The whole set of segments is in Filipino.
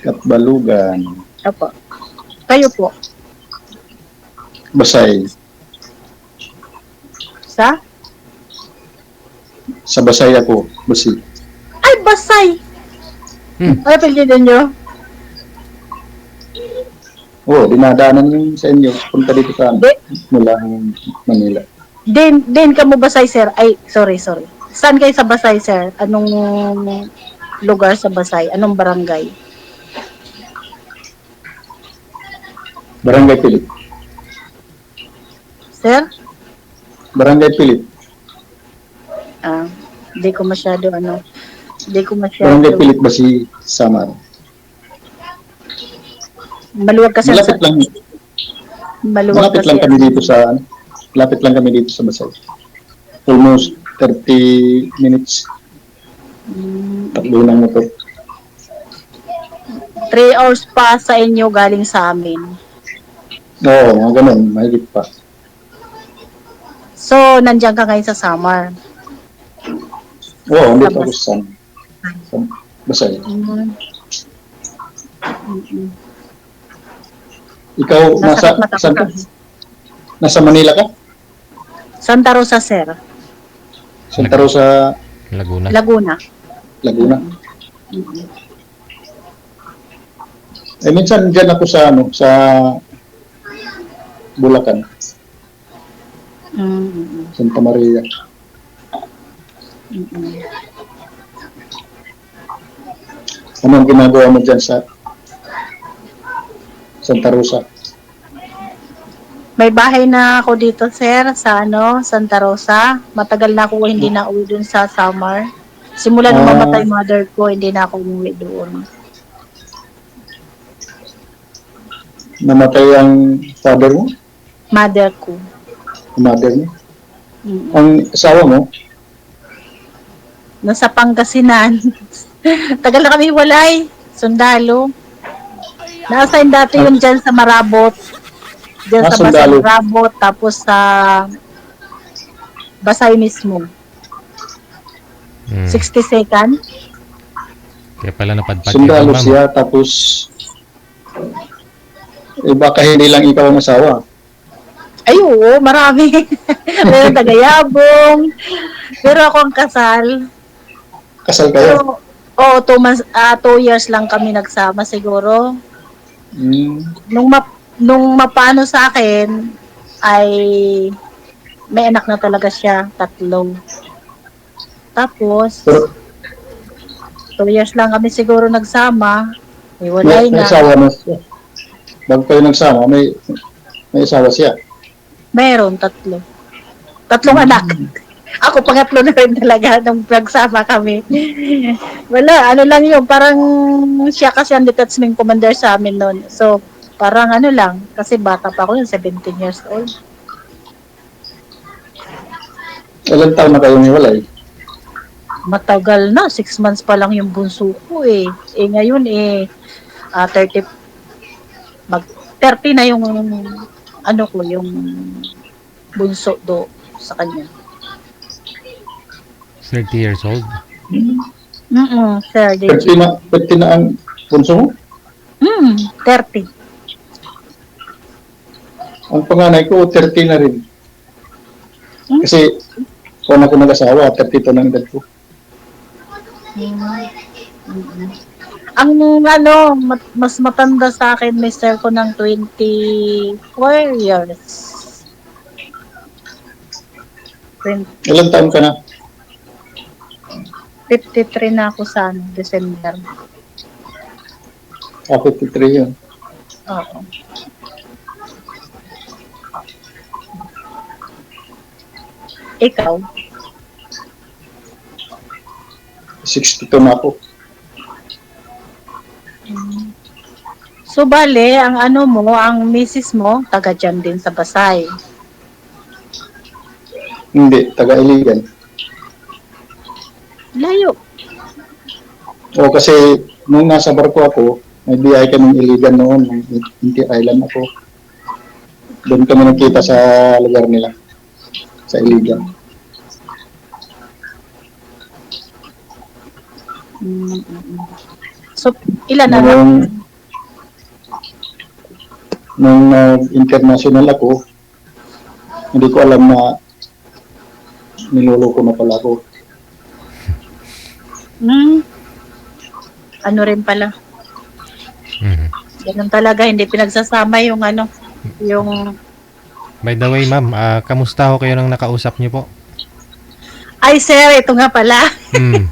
Katbalugan. Opo. Kayo po? Basay. Sa? Sa Basay ako. Basi. Ay, Basay! Ano apelyido nyo? Oo, dinadaanan yung sa inyo. Punta dito sa Di, mula Manila. din ka mo Basay, sir? Ay, sorry. Saan kayo sa Basay, sir? Anong lugar sa Basay? Anong barangay? Barangay Pilit. Sir? Barangay Pilit. Ah, hindi ko masyado Barangay Pilit Basi, Samar. Maluwag kasi Malapit lang. Malapit lang kami dito sa Malapit lang kami dito sa Basay. Almost 30 minutes. Takbo ng motor. 3 hours pa sa inyo galing sa amin. Oo, mga ganun. Mahigit pa. So, nandiyan ka ngayon sa Samar. Oo, dito ako sa Basay. Ikaw, saan ka? Nasa Manila ka? Santa Rosa, sir. Santa Rosa, Laguna. Eh, minsan dyan ako sa Bulacan. Santa Maria. Ano ang ginagawa mo dyan sa Santa Rosa? May bahay na ako dito, sir, sa Santa Rosa. Matagal na ako hindi na uwi dun sa Samar. Simula nung mamatay mother ko, hindi na ako umuwi doon. Namatay ang father mo? Mother ko. Mother mo? Ang asawa mo? Nasa Pangasinan. Tagal na kami walay. Sundalo. Na-assign dati yun dyan sa Marabot. Diyan sa Basay Marabot. Tapos sa Basay mismo. 62nd. Kaya pala napadpad Sundalo siya, tapos baka hindi lang ikaw ang asawa. Ay, oo, marami. Meron tagayabong. Pero ako ang kasal. Kasal kayo? Pero, oo, 2 years lang kami nagsama siguro. Nung mapano sa akin, ay may anak na talaga siya, 3. Tapos, 2 years lang kami siguro nagsama. Iwalay na. May asawa na siya. Bago kayo nagsama, may asawa siya. Meron, 3. 3 anak. Ako, pangatlo na rin talaga nung nagsama kami. Wala, ano lang yun, parang siya kasi ang detachment commander sa amin noon. So, parang ano lang, kasi bata pa ako yun, 17 years old. Ilang taon na kayo niwalay? Matagal na, 6 months pa lang yung bunso ko eh. Eh ngayon 30 na yung yung bunso sa kanya. 30 years old? Sir, 30 na ang bunso mo? 30. Ang panganay ko, 30 na rin. Kasi, kung ako nag-asawa, 32 na ang edad ko. Ang mas matanda sa akin, mister ko ng 24 years. Ilang taon ka na? 53 na ako sa December. 53 yun. Oo. Ikaw? 62 na ako. So, bale, ang ang misis mo, taga dyan din sa Basay. Hindi, taga-Iligan. Layo. O kasi, nung nasa barko ako, may biyay kaming Iligan noon, Inti Island ako. Doon kami nakita sa lugar nila, sa Iligan. Mm, mm, mm. So, ilan na lang? Nung international ako, hindi ko alam na niloloko na pala ako. Ano rin pala. Mhm. Ganun talaga, hindi pinagsasama yung ano, yung... By the way, ma'am, kamusta ho kayo nang nakausap niyo po? Ay, sir, ito nga pala. Hmm.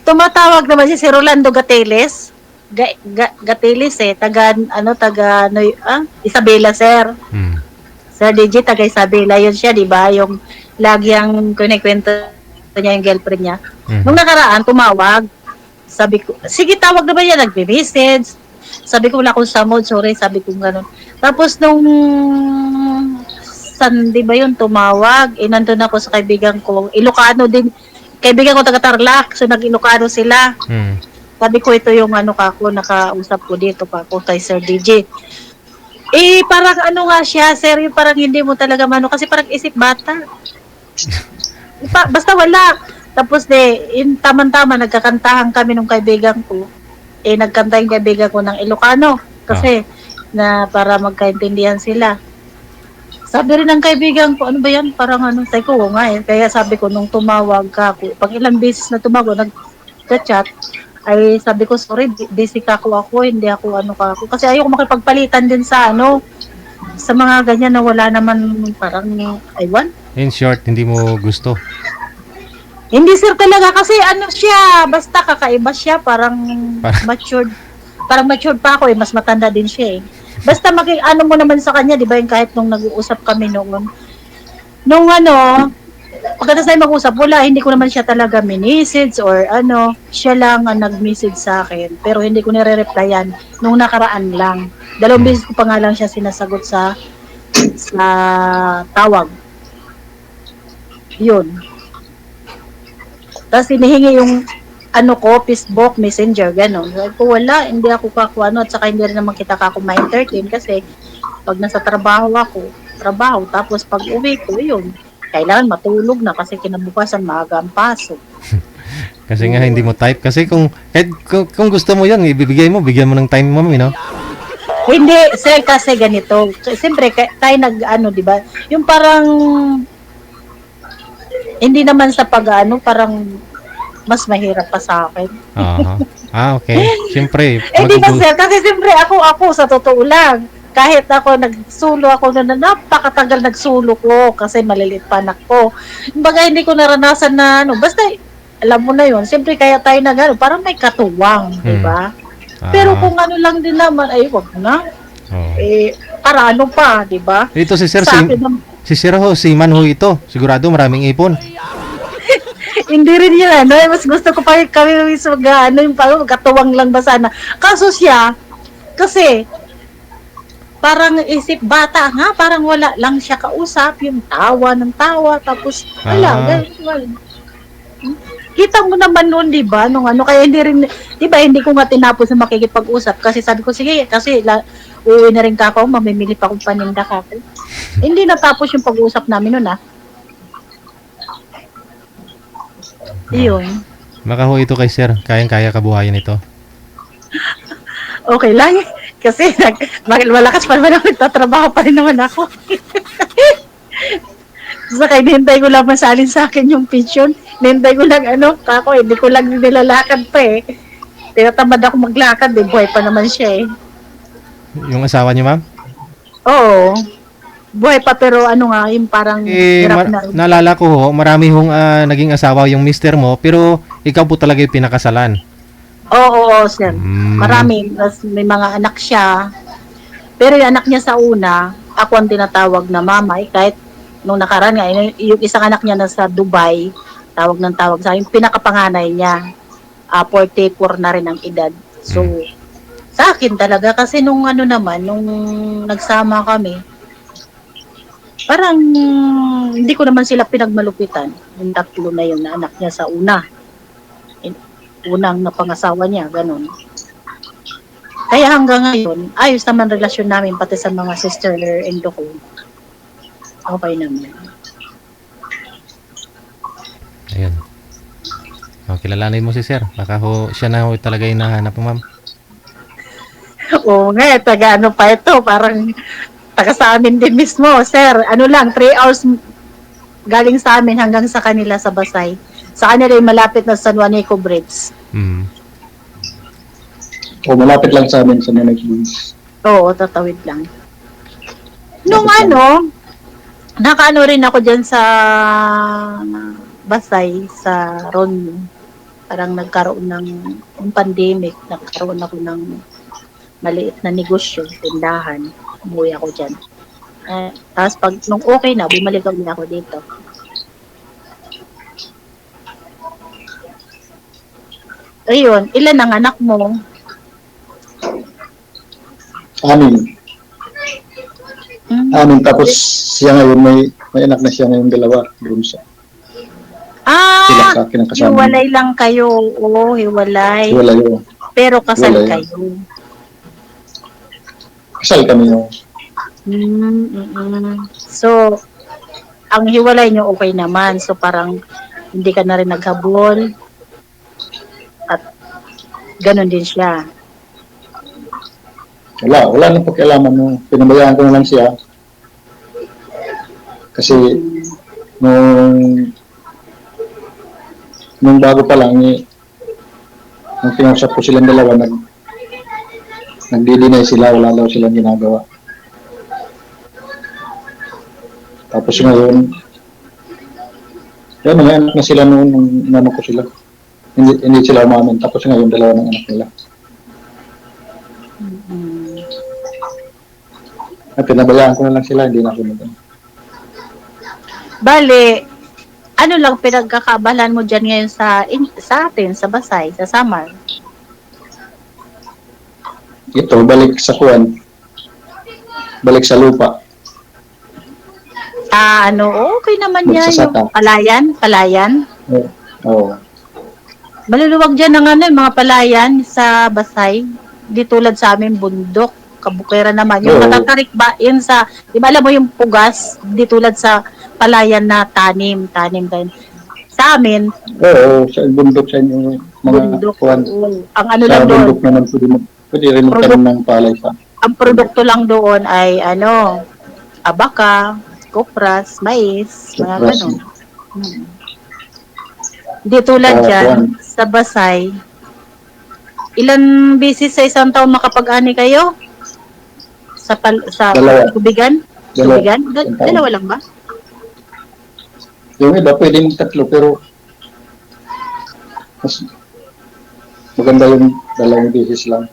Tumatawag naman si Rolando Gateles. Gateles taga Isabela, sir. Hmm. Sir DJ, taga Isabela yun siya, di ba? Yung lagi ang kunikwento niya yung girlfriend niya. Mhm. Nung nakaraan, tumawag. Sabi ko, sige, tawag naman yan, nagbe-message. Sabi ko, wala akong sa mood, sorry, sabi ko gano'n. Tapos nung Sunday ba yun, tumawag. Nandun ako sa kaibigan ko. Ilocano din. Kaibigan ko taga-Tarlac. So, nag-Ilocano sila. Hmm. Sabi ko, ito yung nakausap ko dito pa ako kay Sir DJ. Parang ano nga siya, sir, yung parang hindi mo talaga kasi parang isip bata. Basta wala. Tapos in tamang-tama, nagkakantahan kami nung kaibigan ko. Nagkanta yung kaibigan ko ng Ilocano. Kasi, na para magkaintindihan sila. Sabi rin ng kaibigan ko, ano ba yan? Parang sabi ko, nga Kaya sabi ko, nung tumawag ka ako, pag ilang beses na tumawag, nag-chat, ay sabi ko, sorry, busy ka ako, hindi ako ako. Kasi ayoko makipagpalitan din sa sa mga ganyan na wala naman parang, aywan. In short, hindi mo gusto. Hindi sir talaga, kasi siya, basta kakaiba siya, parang matured. Parang matured pa ako mas matanda din siya Basta mo naman sa kanya, di ba yung kahit nung nag-uusap kami noon. Nung pagkatapos tayo mag-usap, hindi ko naman siya talaga minessage or siya lang ang nag-message sa akin. Pero hindi ko nire-replyan nung nakaraan lang. 2 beses ko pa nga lang siya sinasagot sa tawag. Yun. Tapos hinihingi yung Facebook, Messenger, gano'n. Sabi ko, wala, hindi ako at saka hindi rin naman kita ma-entertain kasi pag nasa trabaho, tapos pag uwi ko, yun, kailangan matulog na kasi kinabukasan maaga ang pasok. Kasi nga hindi mo type. Kasi kung gusto mo yan, bigyan mo ng time mo, Hindi, sir, kasi ganito. Siyempre, tayo di ba? Yung parang, hindi naman sa parang, mas mahirap pa sa akin. Okay. Siyempre. Di ba sir? Kasi siyempre ako sa totoo lang. Kahit ako nagsulo ako na napakatagal nagsulo ko kasi maliliit pa anak ko. Kumbaga hindi ko naranasan na basta alam mo na yun. Siyempre kaya tayo parang may katuwang, di ba? Pero kung lang din naman, ay wag na. Para pa, di ba? Ito si Sir, si Manho ito. Sigurado maraming ipon. Hindi rin yun, mas gusto ko pa kami yung parang magkatuwang lang ba sana. Kaso siya, kasi, parang isip bata nga, parang wala lang siya kausap, yung tawa ng tawa, tapos, ganun. Kita mo naman noon, di ba? Kaya hindi rin, di ba, hindi ko nga tinapos na makikipag-usap, kasi sabi ko, sige, kasi, uuwi na rin ka ako, mamimili pa akong paninda ka ako. Hindi natapos yung pag-uusap namin noon, Iyon. Makaho ito kay Sir. Kayang-kaya kabuhayan ito. Okay lang. Kasi malakas pa naman ako. Nagtatrabaho pa rin naman ako. Saka hinihintay ko lang masalin sa akin yung pension. Hinihintay ko lang hindi ko lang nilalakad pa Tinatamad ako maglakad buhay pa naman siya Yung asawa niyo, ma'am? Oo. Buhay pa pero yung parang hirap na. Naalala ko marami hong naging asawa yung mister mo, pero ikaw po talaga yung pinakasalan. Oo, sir. Marami. May mga anak siya. Pero yung anak niya sa una, ako ang tinatawag na mama. Kahit nung nakaraan nga, yung isang anak niya nasa Dubai, tawag sa akin, pinakapanganay niya. 44 na rin ang edad. So, sa akin talaga, kasi nung nung nagsama kami, parang hindi ko naman sila pinagmalupitan. Yung 3 na yun na anak niya sa una. Unang napangasawa niya, ganun. Kaya hanggang ngayon, ayos naman relasyon namin pati sa mga sister-in-law ko. Okay naman. Ayan. kilalanin mo si sir. Baka ho, siya na ho talaga yung nahanap mo, ma'am. Oo nga, taga ano pa ito, parang taga sa amin din mismo. Sir, ano lang, 3 hours galing sa amin hanggang sa kanila sa Basay. Sa kanila yung malapit na San Juanico Bridge. Mm. O malapit lang sa amin sa Nanay Queens. Oo, tatawid lang. Nung ano, nakaano rin ako dyan sa Basay, sa Ronyo. Parang nagkaroon ng pandemic, nagkaroon ako ng maliit na negosyo, tindahan. Umuwi ako dyan. Tapos nung okay na, bumalik ako dito. Ayun, ilan ang anak mo? 6. 6, tapos siya ngayon, may anak na siya ngayon 2, doon sa sila sa akin ang kasama. Hiwalay lang kayo. Oo, hiwalay. Hiwalay yun. Pero kasal Hiwalay. kayo. Kasal kami yun. So, ang hiwalay nyo okay naman. So, parang hindi ka na rin naghabol. At ganun din siya. Wala nang pakialaman mo. Pinabayaan ko na lang siya. Kasi nung bago pa lang nung kinausap ko silang dalawa, nagdi-deny sila, wala daw silang ginagawa. Tapos ngayon, may anak na sila noon nung inano ko sila. Hindi sila umamin. Tapos ngayon, 2 ng anak nila. At pinabayaan ko na lang sila, hindi na ako nag Bale, ano lang pinagkakabalan mo dyan ngayon sa atin, sa Basay, sa Samar? Ito, balik sa kuwan. Balik sa lupa. Okay naman yan. Magsasaka. Yung palayan. Oo. Maluluwag dyan ng mga palayan sa Basay. Di tulad sa amin, bundok, kabukera naman. Yung Oo. matatarik ba, yun sa, di ba alam mo yung pugas, di tulad sa palayan na tanim din. Sa amin, Oo, sa bundok sa inyo, mga bundok. kuwan. Ang ano Sa lang doon, bundok naman, pwede rin magkaroon ng palay pa. ang produkto lang doon ay abaka, kopras, mais, mga Kopras. ganun. Di tulad dyan, kuwan. sa Basay, ilan beses sa isang taon makapag-ani kayo? Sa Dalawa. tubigan? Dalawa. Tubigan? Dalawa lang ba? Yung iba, pwedeng 3, pero mas maganda yung 2 beses lang.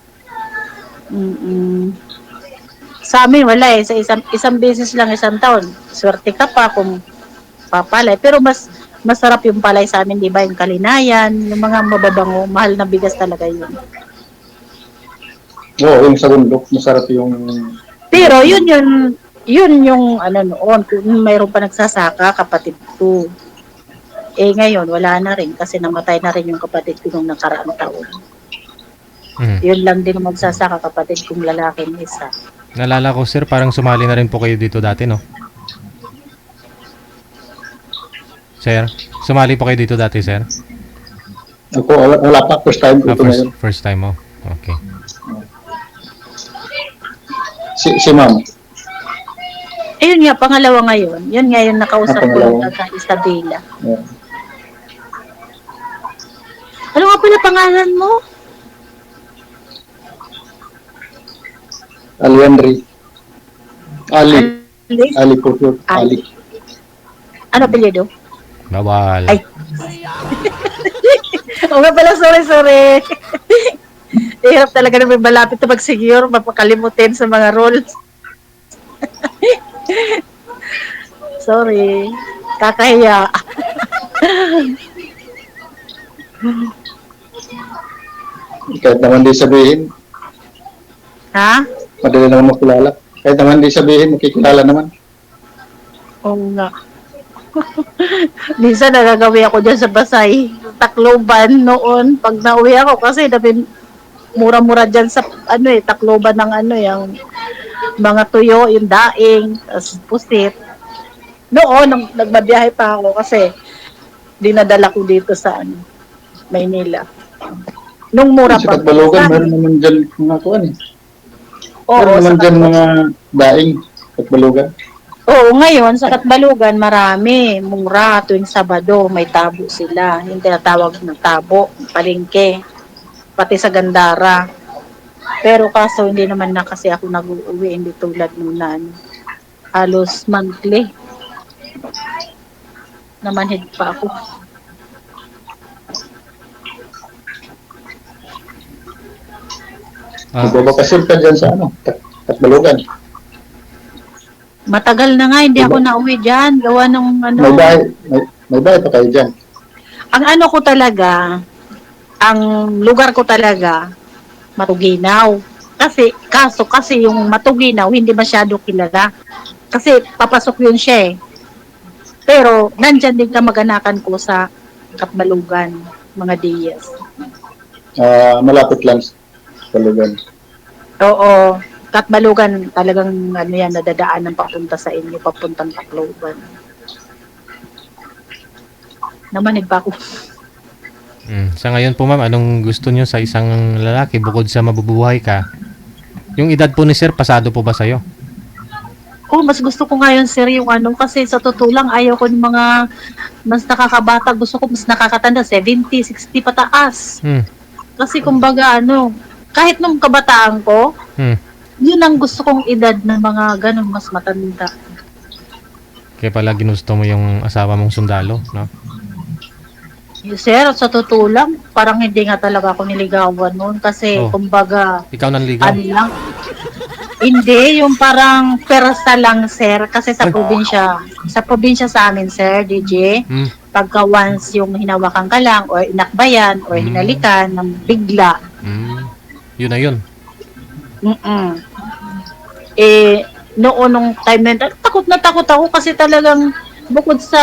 Sa amin wala sa isang beses lang isang taon. Swerte ka pa kung papalay. Pero masarap yung palay sa amin, di ba? Yung kalinayan, yung mga mababango, mahal na bigas talaga yun. Oo, yung sa bundok, masarap yung... Pero yun yung noon, kung mayroon pa nagsasaka, kapatid ko. Ngayon, wala na rin kasi namatay na rin yung kapatid ko nung nakaraang taon. Yun lang din ang magsasaka, kapatid kong lalaki isa. Nalala ko, sir, parang sumali na rin po kayo dito dati, no? Sir, sumali po kayo dito dati, sir? Ako, wala pa, first time ko ito ngayon. First time mo. Okay. Si ma'am. Ayun nga, pangalawa ngayon. Yun nga yung nakausap ko yung Pangalawa. taga Isabela. Yeah. Ano nga pala pangalan mo? Ali. Ali po po. Ali. Ali. Ano apelyido? Bawal. Ay. O nga pala, sorry. Hirap talaga na may malapit na mag-secure, mapakalimutin sa mga rules. Sorry. Kakahiya. Kahit naman di sabihin, Ha? madali naman makilala. Kahit naman di sabihin, makikilala naman. Oo nga. Minsan nagagawi ako dyan sa Basay. Tacloban noon. Pag nauwi ako kasi mura-mura dyan sa Tacloban ng yung mga tuyo, yung daing, tas pusit. Noon, nagbabiyahe pa ako kasi dinadala ko dito sa Maynila. Nung mura Sa pa. Katbalogan, meron naman dyan mga kuwan eh. Oo, Meron naman sa dyan mga daing Katbalogan. Oo, ngayon sa Katbalogan marami, mura tuwing Sabado, may tabo sila. Yung tinatawag na tabo, palengke, pati sa Gandara. Pero kaso hindi naman na kasi ako nag-uuwi, hindi tulad nung na ano, halos monthly. Namanhid pa ako. Nagbabakasyon ka dyan sa ano, Katbalogan. Matagal na nga, hindi ako Diba? nauwi dyan. Gawa nung ano. May bahay pa kayo dyan. Ang ano ko talaga, ang lugar ko talaga, Matuginaw. Kasi yung Matuginaw, hindi masyado kilala. Kasi papasok yun siya eh. Pero, nandyan din kamag-anakan ko sa Katbalogan, mga Diaz. Malapit lang sa Katbalogan. Oo, Katbalogan talagang ano yan, nadadaan ng papunta sa inyo, papuntang Tacloban. Namanid pa ako. Sa ngayon po ma'am, anong gusto niyo sa isang lalaki bukod sa mabubuhay ka? Yung edad po ni sir, pasado po ba sa'yo? Oh, mas gusto ko ngayon sir yung ano, kasi sa totoo lang ayaw ko ng mga mas nakakabata, gusto ko mas nakakatanda, 70, 60 pataas. Hmm. Kasi kumbaga ano, kahit nung kabataan ko, Hmm. yun ang gusto kong edad ng mga ganun mas matanda. Kaya pala ginusto mo yung asawa mong sundalo, no? Sir, sa totoo lang, parang hindi nga talaga ako niligawan noon kasi Oh. kumbaga, Ikaw nanligaw. ano lang, hindi, yung parang persa lang, sir, kasi sa probinsya sa amin, sir, DJ, Hmm. pagka once yung hinawakan ka lang, or inakbayan, or hinalikan ng bigla, Hmm. Yun na yun. eh, noon nung time na yun, takot na takot ako kasi talagang bukod sa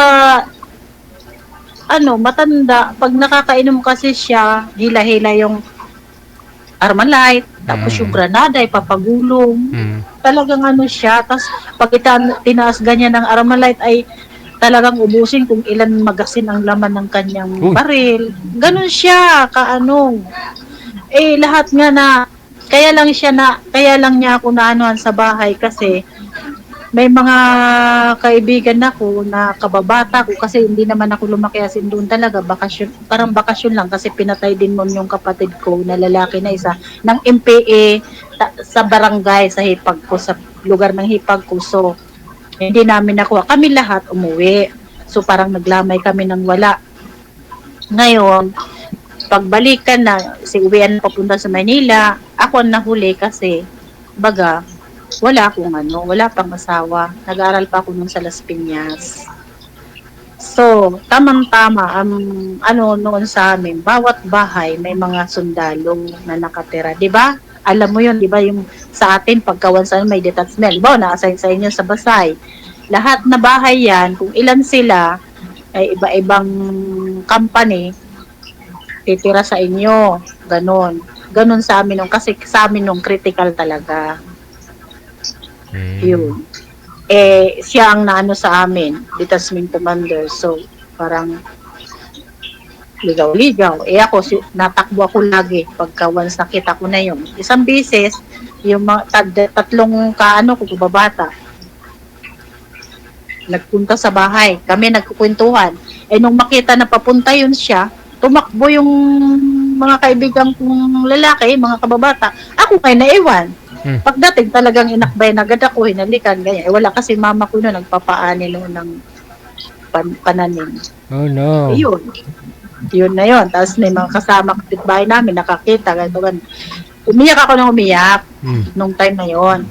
ano, matanda, pag nakakainom kasi siya, hila-hila yung Armalite, tapos yung Granada, ipapagulong. Hmm. Talagang ano siya, tapos pag tinaas ganyan ng Armalite ay talagang ubusin kung ilan magasin ang laman ng kanyang Uy. baril. Ganon siya, kaano. Eh, lahat nga na, kaya lang niya ako naanuhan sa bahay kasi may mga kaibigan ako na kababata ko kasi hindi naman ako lumaki as in doon talaga, bakasyon, parang bakasyon lang kasi pinatay din mo yung kapatid ko na lalaki na isa ng MPA sa barangay sa hipag ko, sa lugar ng hipag ko. So, hindi namin nakuha. Kami lahat umuwi. So, parang naglamay kami ng wala. Ngayon, pagbalikan na, si uwian papunta sa Manila, ako ang nahuli kasi, baga, wala pang asawa. Nag-aaral pa ako nun sa Las Piñas. So, tamang-tama, ano noon sa amin, bawat bahay may mga sundalo na nakatira. 'Di ba? Alam mo yun, 'di ba, yung sa atin, pagkawan sa may detachment, ba, na-assign sa inyo sa Basay. Lahat na bahay yan, kung ilan sila, ay iba-ibang company, titira sa inyo. Ganon. Ganon sa amin nung, kasi sa amin nung critical talaga. Yun. Eh, siya ang naano sa amin, detachment commander. So, parang ligaw-ligaw. Eh ako, natakbo ako lagi pagka once nakita ko na yun. Isang beses, yung mga tatlong kaano ko, babata, nagpunta sa bahay. Kami nagkukwentuhan. Eh, nung makita na papunta yun siya, tumakbo yung mga kaibigan kong lalaki, mga kababata. Ako kayo naiwan. Pagdating talagang inakbay na agad ako, hinalikan, ganyan. Eh, wala kasi mama ko na nagpapaani noon ng pananim. Oh no. Yun na yun. Tapos may mga kasama kapitbahay namin, nakakita, ganyan. Umiyak ako ng umiyak nung time na yon.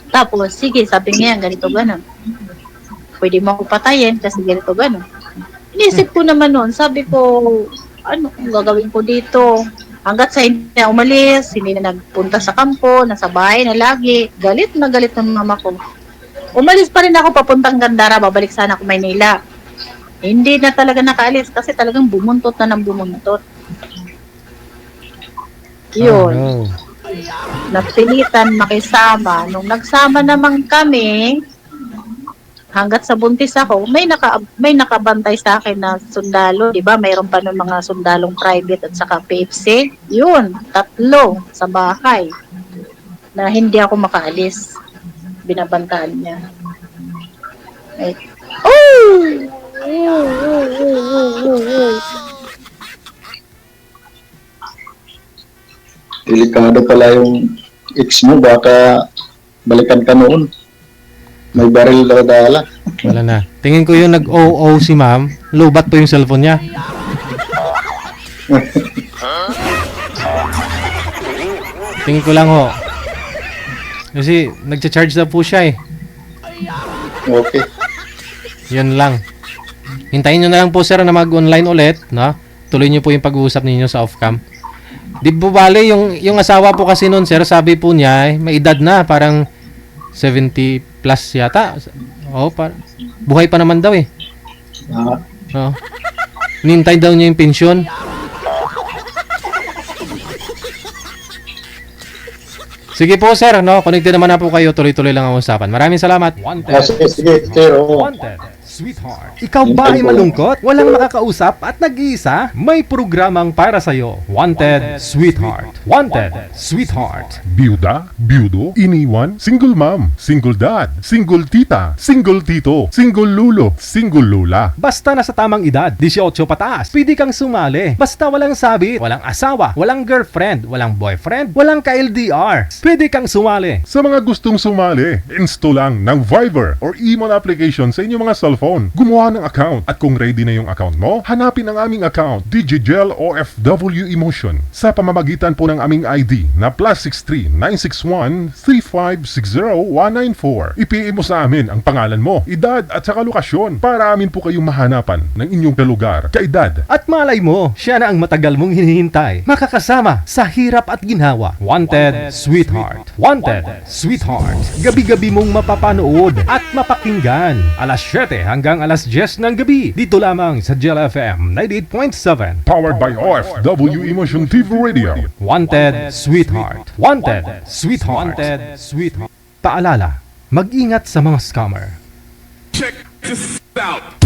Tapos, sige, sabi niya, ganito, gano'n. Pwede mo ako patayin kasi ganito, gano'n. Inisip ko naman noon, sabi ko, ano kung gagawin ko dito? Hanggat sa hindi na umalis, hindi na nagpunta sa kampo, nasa bahay na lagi, galit na galit ng mama ko. Umalis pa rin ako papuntang Gandara, babalik sana ako Maynila. Hindi na talaga nakaalis kasi talagang bumuntot na ng bumuntot. Yun. Oh, no. Napilitan makisama. Nung nagsama naman kami, hanggat sa buntis ako, may nakabantay sa akin na sundalo, 'di ba? Mayroon pa ng mga sundalong private at saka PFC. 'Yun, 3 sa bahay na hindi ako makaalis. Binabantaan niya. Ay. Delikado pala yung ex mo, baka balikan ka noon. May baril daw dala. Wala na. Tingin ko yung nag-OO si ma'am, lubat po yung cellphone niya. Tingin ko lang ho. Kasi nagcha-charge na po siya eh. Okay. Yun lang. Hintayin nyo na lang po sir na mag-online ulit, no? Tuloy nyo po yung pag-uusap ninyo sa off-cam. Di po bale, yung asawa po kasi noon sir, sabi po niya, may edad na, parang 70 plus yata. Oh, buhay pa naman daw eh. Oh. Nintay daw niya yung pensyon. Sige po sir, no? Connected naman na po kayo, tuloy-tuloy lang ang usapan. Maraming salamat. Sige, sir. Wanted, sweetheart. Ikaw ba ay malungkot? Walang makakausap at nag-iisa? May programang para sa'yo. Wanted, sweetheart. Wanted, sweetheart. Byuda, byudo, iniwan, single mom, single dad, single tita, single tito, single lulo, single lula. Basta nasa tamang edad, 18 pataas, pwede kang sumali. Basta walang sabit, walang asawa, walang girlfriend, walang boyfriend, walang ka-LDR. Pwede kang sumali. Sa mga gustong sumali, install lang ng Viber or Emon application sa inyong mga cellphone. Gumawa ng account at kung ready na yung account mo, hanapin ang aming account, Digigel OFW Emotion, sa pamamagitan po ng aming ID na +63 961 3560194. I-PM mo sa amin ang pangalan mo, edad at saka lokasyon para amin po kayong mahanapan ng inyong kalugar, kaedad. At malay mo, siya na ang matagal mong hinihintay. Makakasama sa hirap at ginhawa. Wanted, sweetheart. Wanted, sweetheart. Gabi-gabi mong mapapanood at mapakinggan. Alas 7 hanggang alas 10 ng gabi. Dito lamang sa Gel FM 98.7. Powered by OFW Emotion TV Radio. Wanted, sweetheart. Wanted, sweetheart. Wanted, sweetheart. Paalala, mag-ingat sa mga scammer. Check this out.